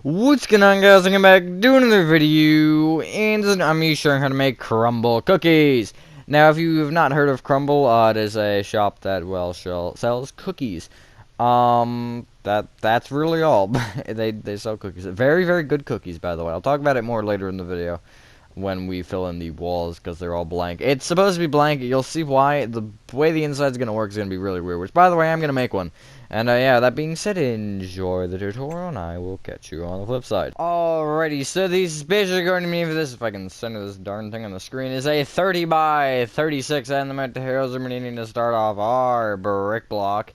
What's going on, guys? I'm back doing another video, and I'm me showing how to make Crumbl cookies. Now, if you have not heard of Crumbl, it is a shop that sells cookies. That's really all. they sell cookies. Very very good cookies, by the way. I'll talk about it more later in the video when we fill in the walls because they're all blank. It's supposed to be blank. You'll see why. The way the inside's gonna work is gonna be really weird. Which, by the way, I'm gonna make one. And yeah, that being said, enjoy the tutorial, and I will catch you on the flip side. Alrighty, so these basically going to mean for this, if I can center this darn thing on the screen, is a 30 by 36, and the materials we're needing to start off are brick block.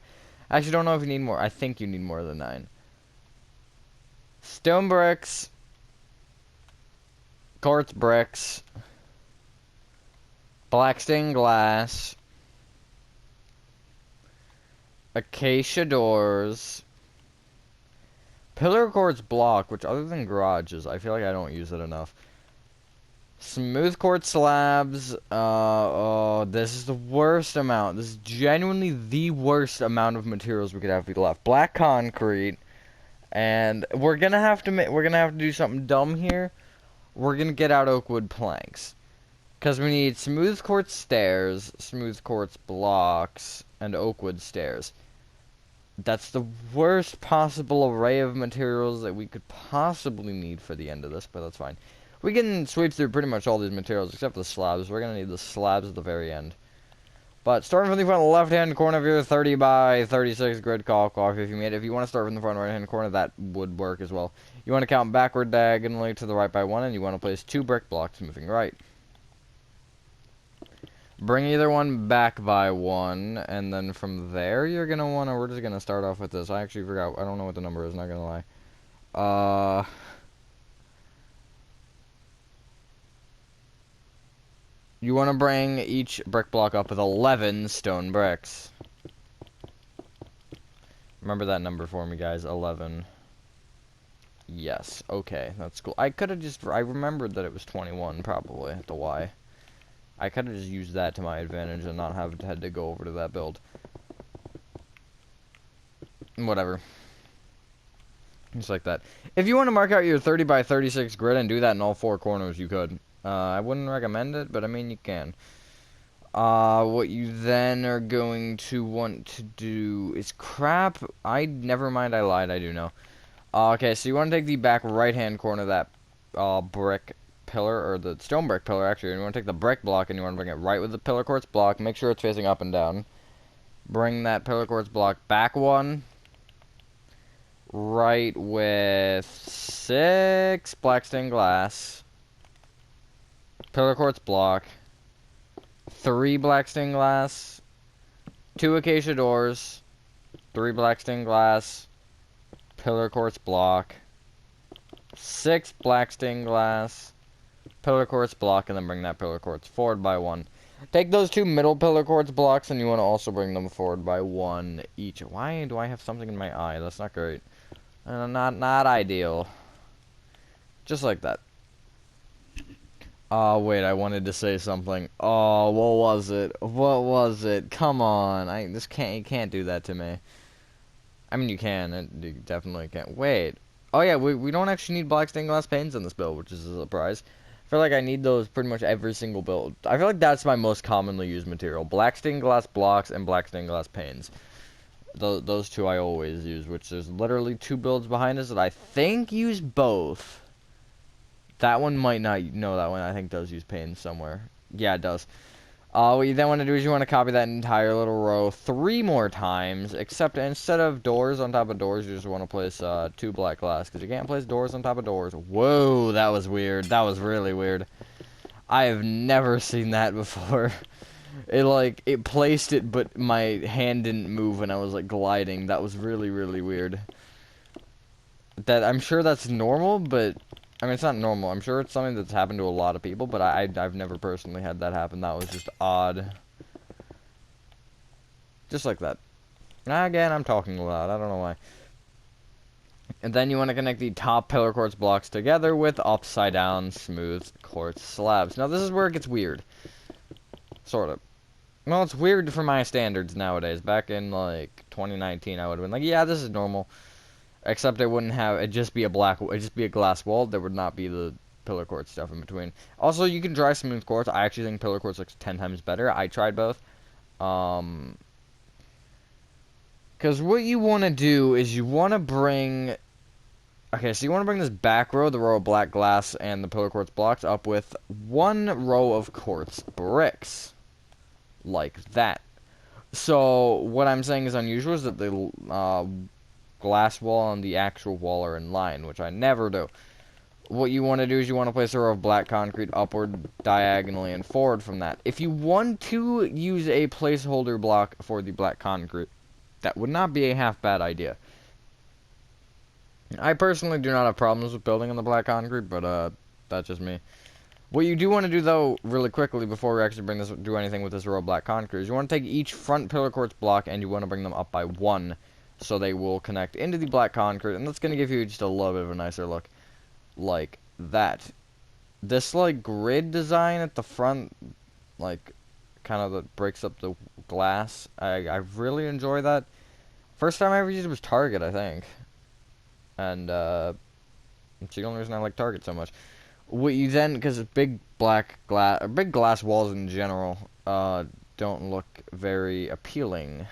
I actually don't know if you need more. I think you need more than 9. Stone bricks, quartz bricks, black stained glass, acacia doors, pillar quartz block, which other than garages, I feel like I don't use it enough. Smooth quartz slabs. Oh, this is the worst amount. This is genuinely the worst amount of materials we could have left. Black concrete, and we're gonna have to do something dumb here. We're gonna get out oak wood planks, because we need smooth quartz stairs, smooth quartz blocks, and oak wood stairs. That's the worst possible array of materials that we could possibly need for the end of this, but that's fine. We can sweep through pretty much all these materials except the slabs. We're going to need the slabs at the very end. But starting from the front left-hand corner of your 30 by 36 grid call off if you made it. If you want to start from the front right-hand corner, that would work as well. You want to count backward diagonally to the right by 1, and you want to place 2 brick blocks moving right. Bring either one back by 1, and then from there you're going to want to, we're just going to start off with this. I actually forgot, I don't know what the number is, not going to lie. You want to bring each brick block up with 11 stone bricks. Remember that number for me, guys, 11. Yes, okay, that's cool. I remembered that it was 21, probably, at the Y. I could have just used that to my advantage and not have had to go over to that build. Whatever. Just like that. If you want to mark out your 30 by 36 grid and do that in all 4 corners, you could. I wouldn't recommend it, but I mean, you can. What you then are going to want to do is crap. Never mind, I lied, I do know. Okay, so you want to take the back right-hand corner of that, brick pillar, or the stone brick pillar, actually, and you want to take the brick block and you want to bring it right with the pillar quartz block. Make sure it's facing up and down. Bring that pillar quartz block back 1. Right with 6 black stained glass. Pillar quartz block. 3 black stained glass. 2 acacia doors. 3 black stained glass. Pillar quartz block. 6 black stained glass. Pillar quartz block, and then bring that pillar quartz forward by 1. Take those 2 middle pillar quartz blocks, and you want to also bring them forward by 1 each. Why do I have something in my eye? That's not great. Not ideal. Just like that. Oh, wait, I wanted to say something. Oh, what was it? What was it? Come on. You can't do that to me. I mean, you can. You definitely can. Wait. Oh, yeah, we don't actually need black stained glass panes in this build, which is a surprise. I feel like I need those pretty much every single build. I feel like that's my most commonly used material. Black stained glass blocks and black stained glass panes. Those 2 I always use, which there's literally 2 builds behind us that I think use both. That one might not know that one. I think does use panes somewhere. Yeah, it does. What you then want to do is you want to copy that entire little row 3 more times, except instead of doors on top of doors, you just want to place 2 black glass, because you can't place doors on top of doors. Whoa, that was weird. That was really weird. I have never seen that before. It placed it, but my hand didn't move, and I was, like, gliding. That was really, really weird. I'm sure that's normal, but, I mean, it's not normal. I'm sure it's something that's happened to a lot of people, but I've never personally had that happen. That was just odd. Just like that. Now, again, I'm talking loud. I don't know why. And then you want to connect the top pillar quartz blocks together with upside down smooth quartz slabs. Now, this is where it gets weird. Sort of. Well, it's weird for my standards nowadays. Back in, like, 2019, I would have been like, yeah, this is normal. Except it wouldn't have, it'd just be it'd just be a glass wall. There would not be the pillar quartz stuff in between. Also, you can try smooth quartz. I actually think pillar quartz looks 10 times better. I tried both. Because what you want to do is you want to bring, okay, so you want to bring this back row, the row of black glass and the pillar quartz blocks, up with one row of quartz bricks. Like that. So, what I'm saying is unusual is that the glass wall and the actual wall are in line, which I never do. What you want to do is you want to place a row of black concrete upward, diagonally, and forward from that. If you want to use a placeholder block for the black concrete, that would not be a half bad idea. I personally do not have problems with building on the black concrete, but that's just me. What you do want to do, though, really quickly, before we actually do anything with this row of black concrete, is you want to take each front pillar quartz block and you want to bring them up by one, so they will connect into the black concrete, and that's going to give you just a little bit of a nicer look, like that. This, like, grid design at the front, like, kind of that breaks up the glass, I really enjoy that. First time I ever used it was Target, I think, and it's the only reason I like Target so much. What you then, because big big glass walls in general, don't look very appealing.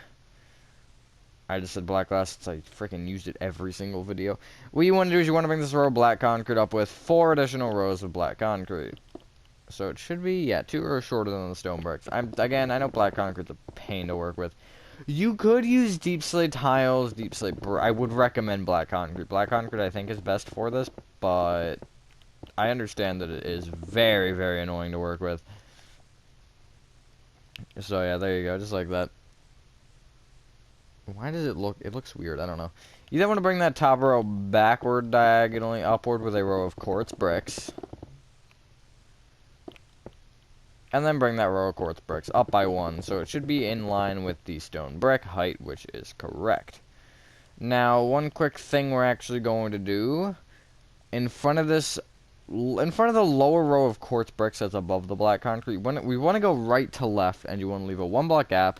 I just said black glass since I freaking used it every single video. What you want to do is you want to bring this row of black concrete up with 4 additional rows of black concrete. So it should be, yeah, 2 rows shorter than the stone bricks. Again, I know black concrete's a pain to work with. You could use deep slate tiles, I would recommend black concrete. Black concrete I think is best for this, but I understand that it is very, very annoying to work with. So yeah, there you go, just like that. Why does it looks weird, I don't know. You then want to bring that top row backward diagonally upward with a row of quartz bricks. And then bring that row of quartz bricks up by 1, so it should be in line with the stone brick height, which is correct. Now, one quick thing we're actually going to do, in front of the lower row of quartz bricks that's above the black concrete, we want to go right to left, and you want to leave a 1 block gap,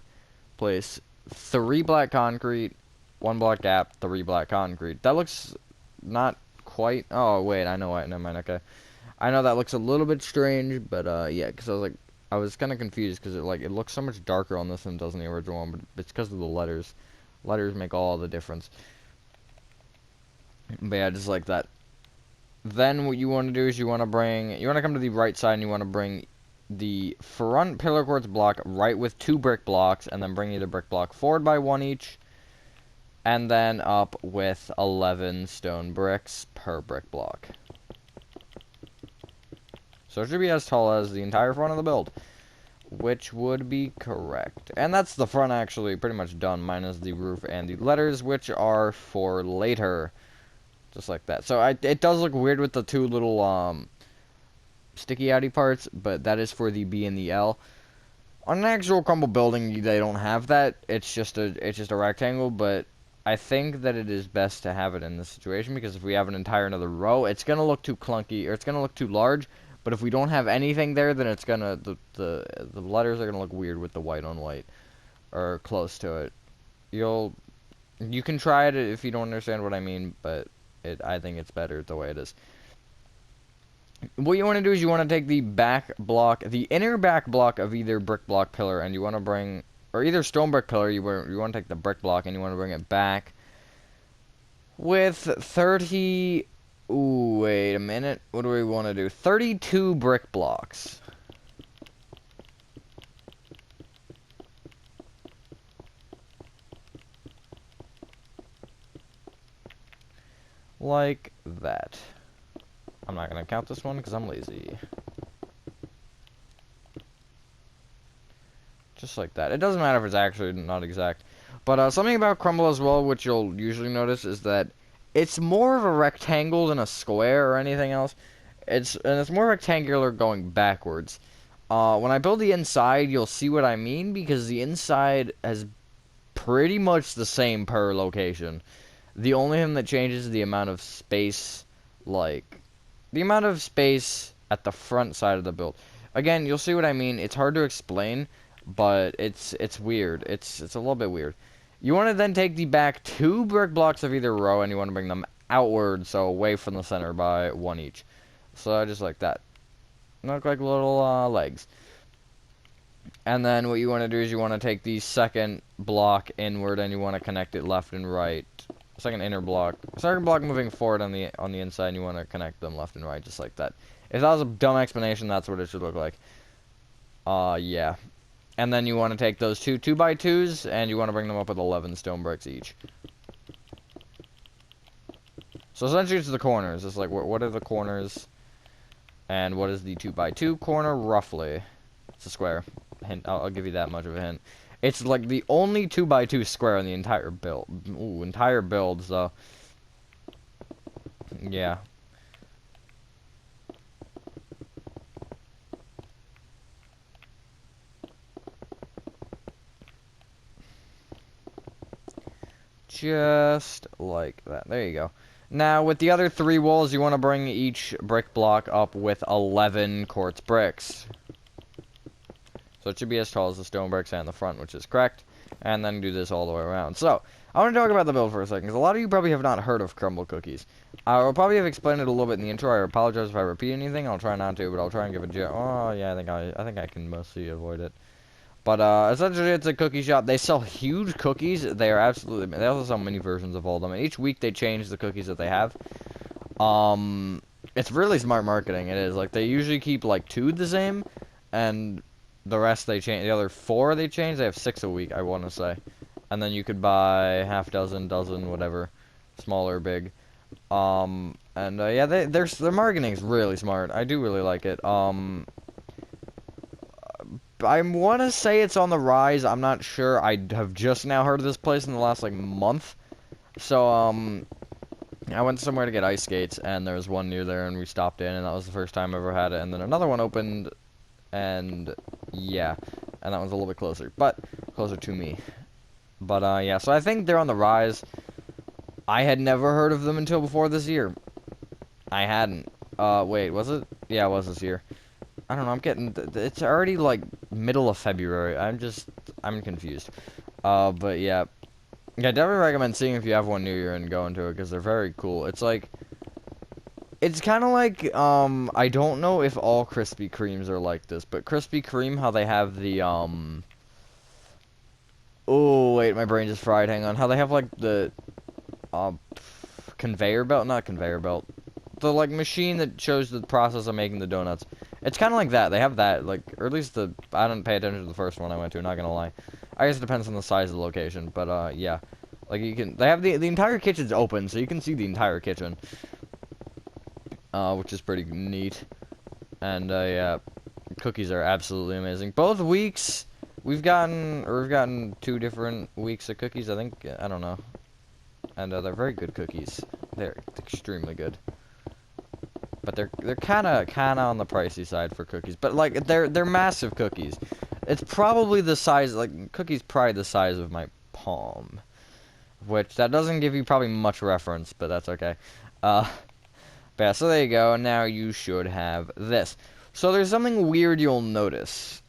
place 3 black concrete, 1 block gap, 3 black concrete. That looks not quite, oh wait, I know what, never mind, okay. I know that looks a little bit strange, but yeah, because I was kind of confused, because it looks so much darker on this than it does in the original one, but it's because of the letters. Letters make all the difference. But yeah, just like that. Then what you want to do is you want to come to the right side and you want to bring the front pillar quartz block right with 2 brick blocks, and then bring either brick block forward by 1 each, and then up with 11 stone bricks per brick block. So it should be as tall as the entire front of the build, which would be correct. And that's the front actually pretty much done, minus the roof and the letters, which are for later. Just like that. So it does look weird with the 2 little sticky outy parts, but that is for the B and the L. On an actual Crumbl building, they don't have that. It's just a rectangle, but I think that it is best to have it in this situation, because if we have an entire another row, it's gonna look too clunky, or it's gonna look too large. But if we don't have anything there, then it's gonna the letters are gonna look weird with the white on white, or close to it. You can try it if you don't understand what I mean, but I think it's better the way it is. What you want to do is you want to take the back block, the inner back block of either brick block pillar, and you want to bring, or either stone brick pillar, you want to take the brick block and you want to bring it back with 30, ooh, wait a minute, what do we want to do? 32 brick blocks. Like that. I'm not going to count this one because I'm lazy. Just like that. It doesn't matter if it's actually not exact. But something about Crumbl as well, which you'll usually notice, is that it's more of a rectangle than a square or anything else. It's more rectangular going backwards. When I build the inside, you'll see what I mean, because the inside has pretty much the same per location. The only thing that changes is the amount of space, like, the amount of space at the front side of the build. Again, you'll see what I mean. It's hard to explain, but it's weird. It's a little bit weird. You want to then take the back 2 brick blocks of either row, and you want to bring them outward, so away from the center by 1 each. So just like that. Look like little legs. And then what you want to do is you want to take the second block inward, and you want to connect it left and right. Second inner block. Second block moving forward on the inside, and you want to connect them left and right, just like that. If that was a dumb explanation, that's what it should look like. Yeah. And then you want to take those 2 2x2s, and you want to bring them up with 11 stone bricks each. So essentially it's the corners. It's like, what are the corners? And what is the 2x2 corner, roughly? It's a square. Hint, I'll give you that much of a hint. It's like the only 2x2 square in the entire build. Ooh, entire build, so... yeah. Just like that. There you go. Now, with the other 3 walls, you want to bring each brick block up with 11 quartz bricks. So it should be as tall as the stone bricks and the front, which is correct. And then do this all the way around. So, I want to talk about the build for a second, because a lot of you probably have not heard of Crumbl cookies. I will probably have explained it a little bit in the intro. I apologize if I repeat anything. I'll try not to, but I'll try and give a... oh, yeah, I think I can mostly avoid it. But, essentially, it's a cookie shop. They sell huge cookies. They are absolutely... they also sell mini versions of all of them. And each week, they change the cookies that they have. It's really smart marketing. It is. Like, they usually keep, like, 2 the same. And the rest they change. The other 4 they change. They have 6 a week, I want to say. And then you could buy half dozen, whatever. Small or big. Yeah, their marketing is really smart. I do really like it. I want to say it's on the rise. I'm not sure. I have just now heard of this place in the last, like, month. So, I went somewhere to get ice skates, and there was one near there, and we stopped in, and that was the first time I ever had it. And then another one opened, and, yeah. And that one's a little bit closer, but closer to me. But, yeah, so I think they're on the rise. I had never heard of them until before this year. I hadn't. Wait, was it? Yeah, it was this year. I don't know, I'm getting... it's already, like, middle of February. I'm confused. But, yeah. Yeah, definitely recommend seeing if you have one near you and going to it, because they're very cool. It's, like... it's kind of like, I don't know if all Krispy Kremes are like this, but Krispy Kreme, how they have the, oh, wait, my brain just fried, hang on. How they have, like, the, conveyor belt? Not conveyor belt. The, like, machine that shows the process of making the donuts. It's kind of like that. They have that, like, or at least the... I didn't pay attention to the first one I went to, not gonna lie. I guess it depends on the size of the location, but, yeah. Like, you can... they have the entire kitchen's open, so you can see the entire kitchen. Which is pretty neat. And, yeah. Cookies are absolutely amazing. Both weeks, we've gotten 2 different weeks of cookies, I think. I don't know. And, they're very good cookies. They're extremely good. But they're kind of on the pricey side for cookies. But like they're massive cookies. It's probably the size, like, cookies probably the size of my palm, which that doesn't give you probably much reference, but that's okay. But yeah, so there you go. Now you should have this. So there's something weird you'll notice,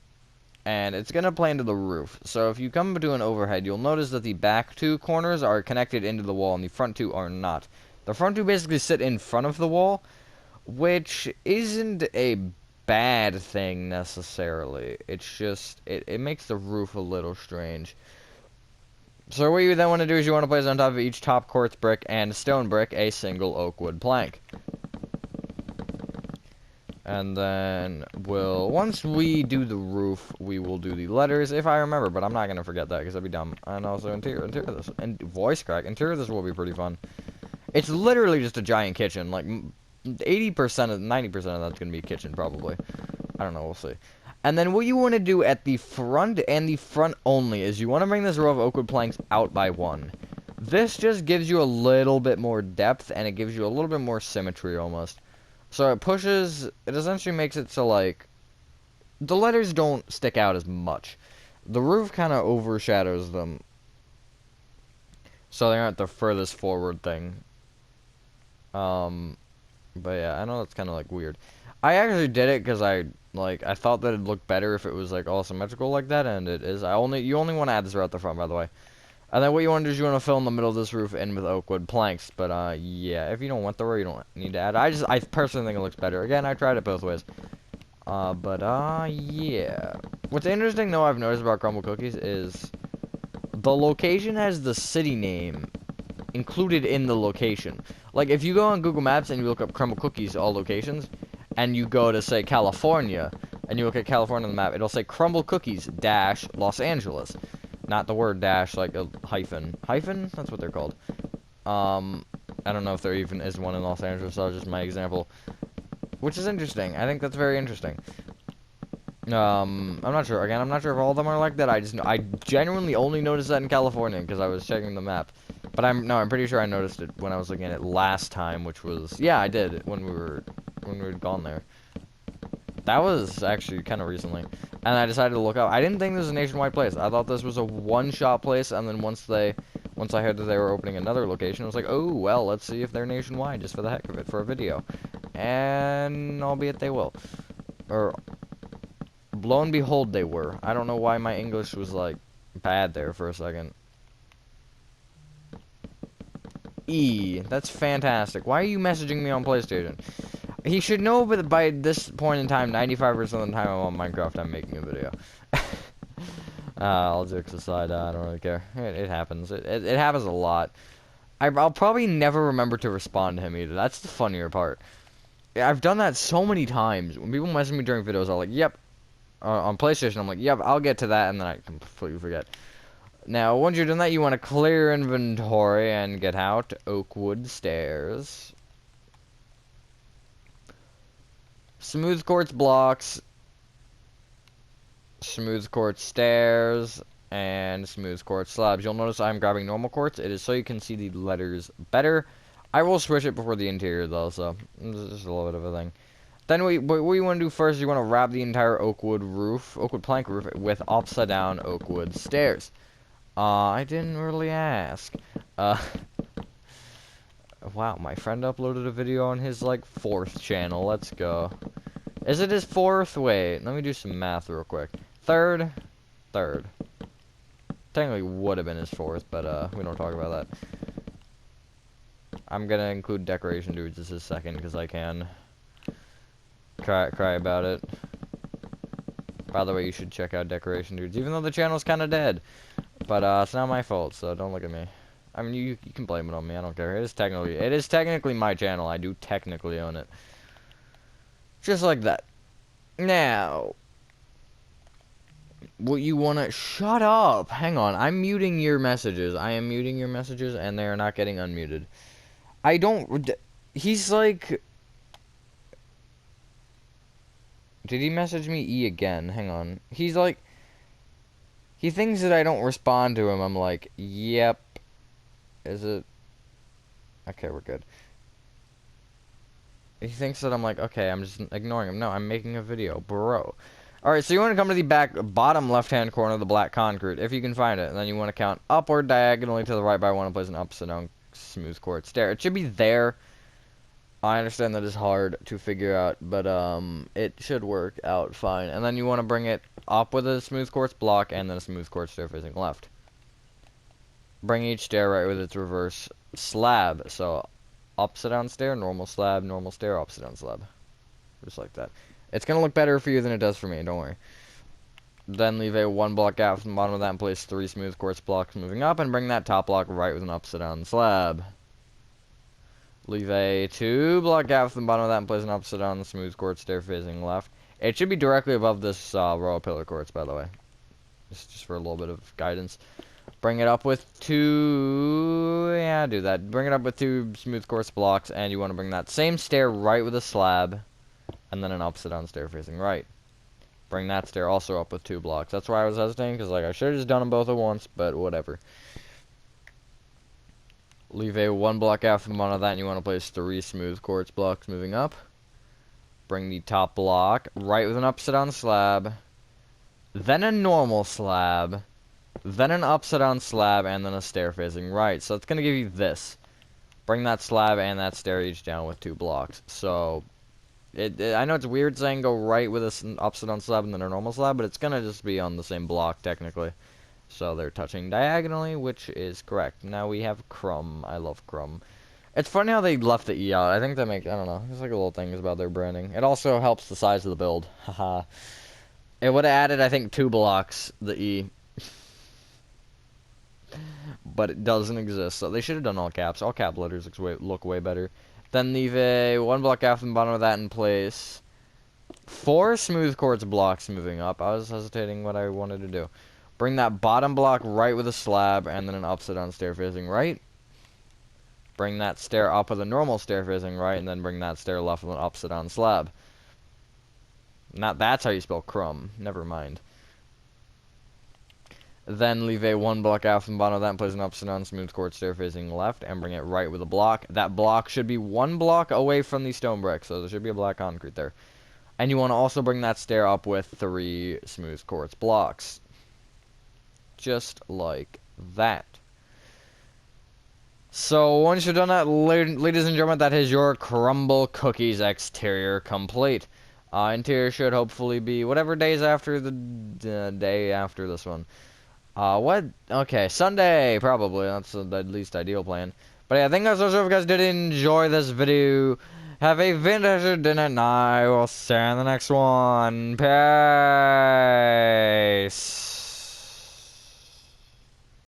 and it's gonna play into the roof. So if you come to an overhead, you'll notice that the back 2 corners are connected into the wall, and the front 2 are not. The front 2 basically sit in front of the wall, which isn't a bad thing necessarily. It's just it makes the roof a little strange. So what you then want to do is you want to place on top of each top quartz brick and stone brick a single oak wood plank. And then once we do the roof, we will do the letters, if I remember, but I'm not gonna forget that because that'd be dumb. And also interior this, and voice crack. Interior this will be pretty fun. It's literally just a giant kitchen, like 80%, 90% of that's gonna be kitchen probably. I don't know, we'll see. And then what you want to do at the front and the front only is you want to bring this row of oak wood planks out by 1. This just gives you a little bit more depth, and it gives you a little bit more symmetry almost. So it essentially makes it so, like, the letters don't stick out as much. The roof kind of overshadows them. So they aren't the furthest forward thing. But yeah, I know that's kind of, like, weird. I actually did it because I thought that it'd look better if it was, like, all symmetrical like that, and it is. You only want to add this right at the front, by the way. And then what you want to do is you want to fill in the middle of this roof in with oak wood planks. But yeah, if you don't want the row, you don't need to add. I personally think it looks better. Again, I tried it both ways. Yeah. What's interesting though I've noticed about Crumbl cookies is the location has the city name included in the location. Like if you go on Google Maps and you look up Crumbl cookies, all locations, and you go to say California, and you look at California on the map, it'll say Crumbl cookies dash Los Angeles. Not the word dash, like a hyphen. Hyphen? That's what they're called. I don't know if there even is one in Los Angeles, so that was just my example. Which is interesting. I think that's very interesting. I'm not sure. Again, I'm not sure if all of them are like that. I genuinely only noticed that in California because I was checking the map. But I'm pretty sure I noticed it when I was looking at it last time, which was, yeah, I did when we were gone there. That was actually kind of recently. And I decided to look up. I didn't think this was a nationwide place. I thought this was a one-shot place, and then once I heard that they were opening another location, I was like, oh, well, let's see if they're nationwide, just for the heck of it, for a video. And albeit they will. Or, lo and behold, they were. I don't know why my English was, like, bad there for a second. That's fantastic. Why are you messaging me on PlayStation? He should know, but by this point in time, 95% of the time I'm on Minecraft, I'm making a video. All jokes aside, I don't really care. It happens. It happens a lot. I'll probably never remember to respond to him either. That's the funnier part. I've done that so many times. When people message me during videos, I'm like, yep. On PlayStation, I'm like, yep, I'll get to that, and then I completely forget. Now, once you're done that, you want to clear inventory and get out oak wood stairs. Smooth quartz blocks, smooth quartz stairs, and smooth quartz slabs. You'll notice I'm grabbing normal quartz. It is so you can see the letters better. I will switch it before the interior though, so it's just a little bit of a thing. Then what you want to do first is you want to wrap the entire oak wood plank roof with upside down oak wood stairs. I didn't really ask. Wow, my friend uploaded a video on his, like, 4th channel. Let's go. Is it his 4th? Wait, let me do some math real quick. 3rd? 3rd. Technically would have been his 4th, but, we don't talk about that. I'm gonna include Decoration Dudes as his 2nd, because I can. Cry about it. By the way, you should check out Decoration Dudes, even though the channel's kinda dead. But, it's not my fault, so don't look at me. I mean, you can blame it on me. I don't care. It is technically my channel. I do technically own it. Just like that. Now, what you wanna shut up? Hang on. I'm muting your messages. I am muting your messages, and they are not getting unmuted. I don't. He's like. Did he message me E again? Hang on. He's like. He thinks that I don't respond to him. I'm like, yep. Is it? Okay, we're good. He thinks that I'm like, okay, I'm just ignoring him. No, I'm making a video, bro. Alright, so you want to come to the bottom left-hand corner of the black concrete, if you can find it. And then you want to count upward diagonally to the right by one and place an upside down smooth quartz stair. It should be there. I understand that it's hard to figure out, but it should work out fine. And then you want to bring it up with a smooth quartz block and then a smooth quartz stair facing left. Bring each stair right with its reverse slab. So, upside down stair, normal stair, upside down slab. Just like that. It's going to look better for you than it does for me, don't worry. Then leave a 1 block gap from the bottom of that and place 3 smooth quartz blocks moving up and bring that top block right with an upside down slab. Leave a 2 block gap from the bottom of that and place an upside down smooth quartz stair facing left. It should be directly above this row of pillar quartz, by the way. Just for a little bit of guidance. Bring it up with 2, yeah, do that. Bring it up with 2 smooth quartz blocks, and you want to bring that same stair right with a slab, and then an upside down stair facing right. Bring that stair also up with 2 blocks. That's why I was hesitating, because like I should have just done them both at once, but whatever. Leave a 1 block out from one of that, and you want to place 3 smooth quartz blocks moving up. Bring the top block right with an upside down slab, then a normal slab, then an upside down slab, and then a stair facing right. So it's going to give you this. Bring that slab and that stair each down with 2 blocks. So, I know it's weird saying go right with an upside down slab and then a normal slab, but it's going to just be on the same block, technically. So they're touching diagonally, which is correct. Now we have Crumbl. I love Crumbl. It's funny how they left the E out. I think that makes, I don't know, there's like a little things about their branding. It also helps the size of the build. Haha. It would have added, I think, 2 blocks, the E. But it doesn't exist, so they should have done all caps. All cap letters look way better. Then leave a 1 block after the bottom of that in place. 4 smooth quartz blocks moving up. I was hesitating what I wanted to do. Bring that bottom block right with a slab, and then an upside down stair facing right. Bring that stair up with a normal stair facing right, and then bring that stair left with an upside down slab. Now that's how you spell Crumbl. Never mind. Then leave a 1 block out from the bottom of that and place an upside down smooth quartz stair facing left, and bring it right with a block. That block should be 1 block away from the stone brick, so there should be a black concrete there. And you want to also bring that stair up with 3 smooth quartz blocks. Just like that. So once you've done that, ladies and gentlemen, that is your Crumbl cookies exterior complete. Interior should hopefully be whatever days after the day after this one. What? Okay, Sunday, probably. That's the least ideal plan. But yeah, I think that's all. If you guys did enjoy this video, have a vintage dinner, and I will see you in the next one. Peace.